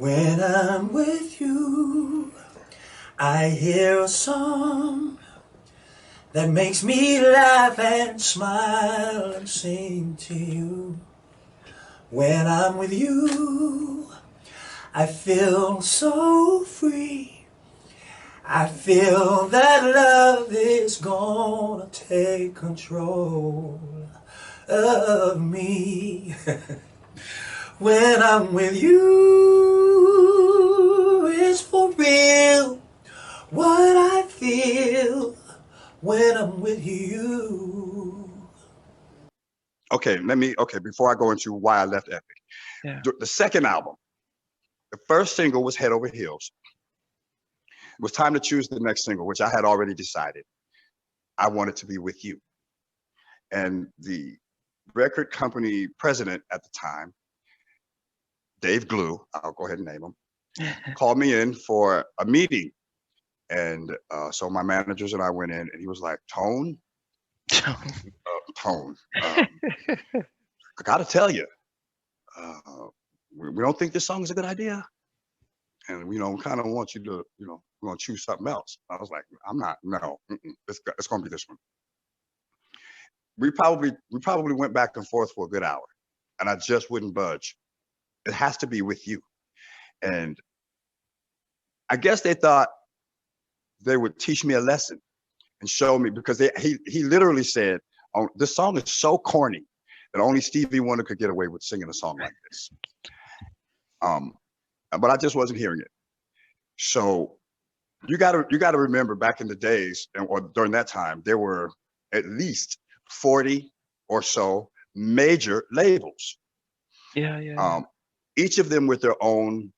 When I'm with you, I hear a song that makes me laugh and smile and sing to you. When I'm with you, I feel so free. I feel that love is gonna take control of me. When I'm with you, it's for real what I feel when I'm with you. Okay, before I go into why I left Epic. Yeah. The second album, the first single was Head Over Heels. It was time to choose the next single, which I had already decided. I wanted to be with you. And the record company president at the time, Dave Glue, I'll go ahead and name him, called me in for a meeting. And so my managers and I went in, and he was like, Tone, I gotta tell you, we don't think this song is a good idea. And we kind of want you to, we're gonna choose something else. I was like, it's gonna be this one. We probably went back and forth for a good hour, and I just wouldn't budge. It has to be with you. And I guess they thought they would teach me a lesson and show me, because he literally said, oh, this song is so corny that only Stevie Wonder could get away with singing a song like this. But I just wasn't hearing it. So you gotta remember, back in the days, or during that time, there were at least 40 or so major labels. Yeah. Each of them with their own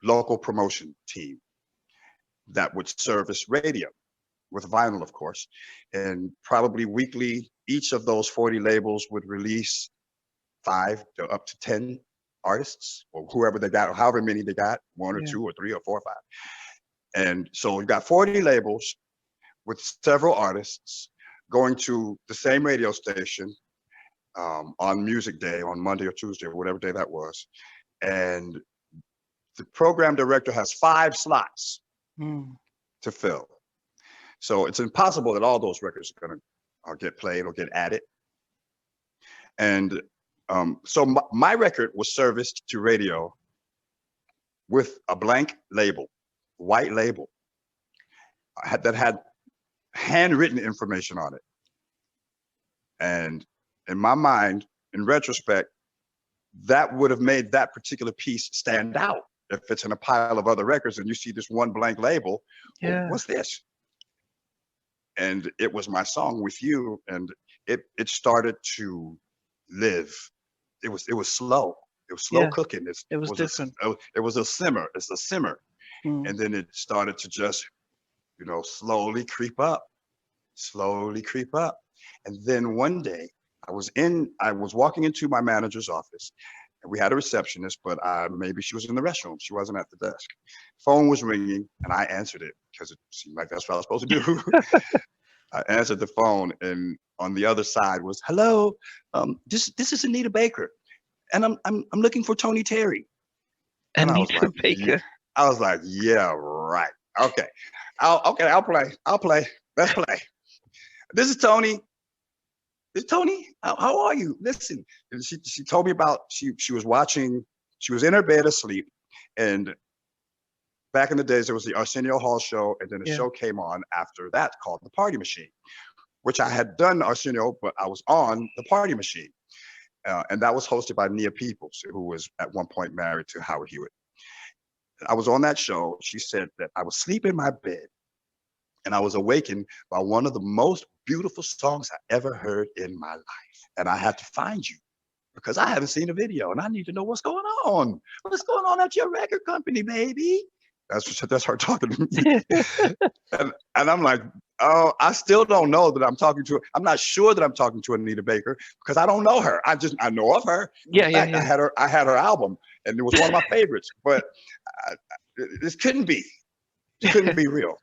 local promotion team that would service radio with vinyl, of course. And probably weekly, each of those 40 labels would release 5 to up to 10 artists, or whoever they got, or however many they got, 1 or 2 or 3 or 4 or 5. And so you've got 40 labels with several artists going to the same radio station on music day, on Monday or Tuesday, or whatever day that was. And the program director has 5 slots to fill. So it's impossible that all those records are going to get played or get added. And so my record was serviced to radio with a blank label, white label, that had handwritten information on it. And in my mind, in retrospect, that would have made that particular piece stand out. If it's in a pile of other records and you see this one blank label, Yeah. what's this? And it was my song, With You, and it started to live. It was slow. It was slow cooking. It was different. It was a simmer. It's a simmer. And then it started to just, slowly creep up. And then one day I was walking into my manager's office, and we had a receptionist, but maybe she was in the restroom. She wasn't at the desk. Phone was ringing, and I answered it because it seemed like that's what I was supposed to do. I answered the phone, and on the other side was, "Hello, this is Anita Baker, and I'm looking for Tony Terry." And Anita Baker. I was like, "Yeah, right. Okay, I'll play. Let's play. This is Tony. Tony, how are you? Listen." And she told me about she was watching. She was in her bed asleep, and back in the days, there was the Arsenio Hall show, and then a show came on after that called The Party Machine, which I had done Arsenio, but I was on The Party Machine. And that was hosted by Nia Peoples, who was at one point married to Howard Hewitt. I was on that show. She said that I was asleep in my bed, and I was awakened by one of the most beautiful songs I ever heard in my life. And I had to find you, because I haven't seen a video, and I need to know what's going on. What's going on at your record company, baby? That's her talking to me. and I'm like, oh, I still don't know that I'm talking to her. I'm not sure that I'm talking to Anita Baker, because I don't know her. I know of her. Yeah. I had her album, and it was one of my favorites, but this couldn't be. It couldn't be real.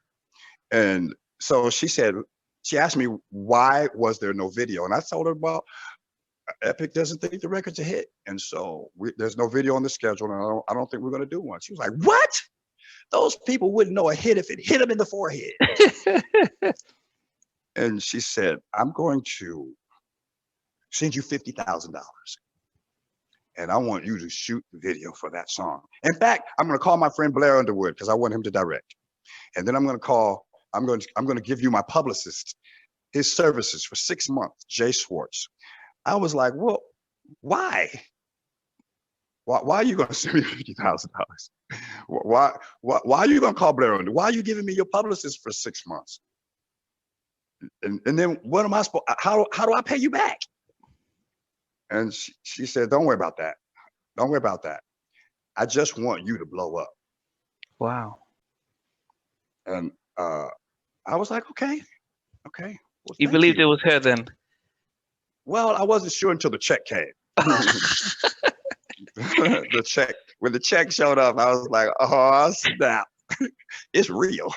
And so she asked me, why was there no video? And I told her, well, Epic doesn't think the record's a hit, and so there's no video on the schedule, and I don't think we're going to do one. She was like, what? Those people wouldn't know a hit if it hit them in the forehead. And she said, I'm going to send you $50,000. And I want you to shoot the video for that song. In fact, I'm going to call my friend Blair Underwood because I want him to direct. And then I'm going to give you my publicist, his services for 6 months, Jay Swartz. I was like, well, why? Why are you going to send me $50,000? Why are you going to call Blair Underwood? Why are you giving me your publicist for 6 months? And then what am I supposed? How do I pay you back? And she said, don't worry about that. Don't worry about that. I just want you to blow up. Wow. And I was like, okay. Well, You believed it was her then? Well, I wasn't sure until the check came. When the check showed up, I was like, oh, snap. It's real.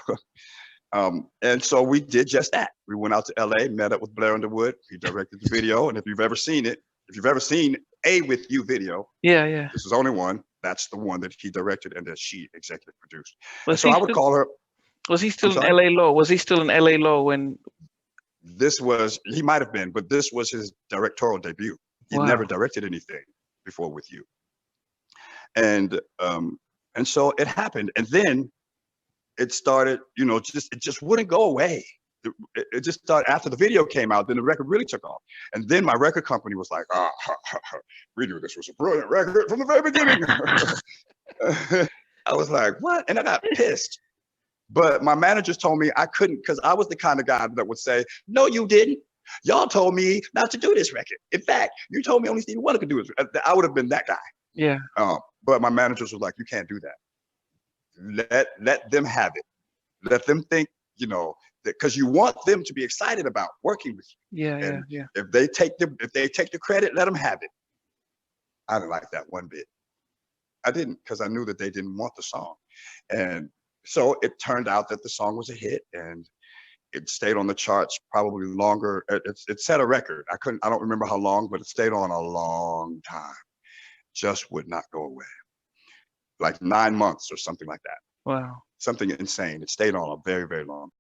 And so we did just that. We went out to LA, met up with Blair Underwood. He directed the video. And if you've ever seen it, if you've ever seen a With You video, yeah, this is only one. That's the one that he directed and that she executive produced. Was so I would call her. Was he still in LA Law? Was he still in LA Law when? He might have been, but this was his directorial debut. He never directed anything before With You. And so it happened. And then it started, it just wouldn't go away. It just started after the video came out, then the record really took off. And then my record company was like, we knew this was a brilliant record from the very beginning. I was like, what? And I got pissed. But my managers told me I couldn't, because I was the kind of guy that would say, no, you didn't. Y'all told me not to do this record. In fact, you told me only Stevie Wonder could do it. I would have been that guy. Yeah. But my managers was like, you can't do that. Let them have it. Let them think, because you want them to be excited about working with you. Yeah. If they take the credit, let them have it. I didn't like that one bit. I didn't, because I knew that they didn't want the song. And so it turned out that the song was a hit, and it stayed on the charts probably longer. It set a record. I don't remember how long, but it stayed on a long time. Just would not go away. Like 9 months or something like that. Wow. Something insane. It stayed on a very, very long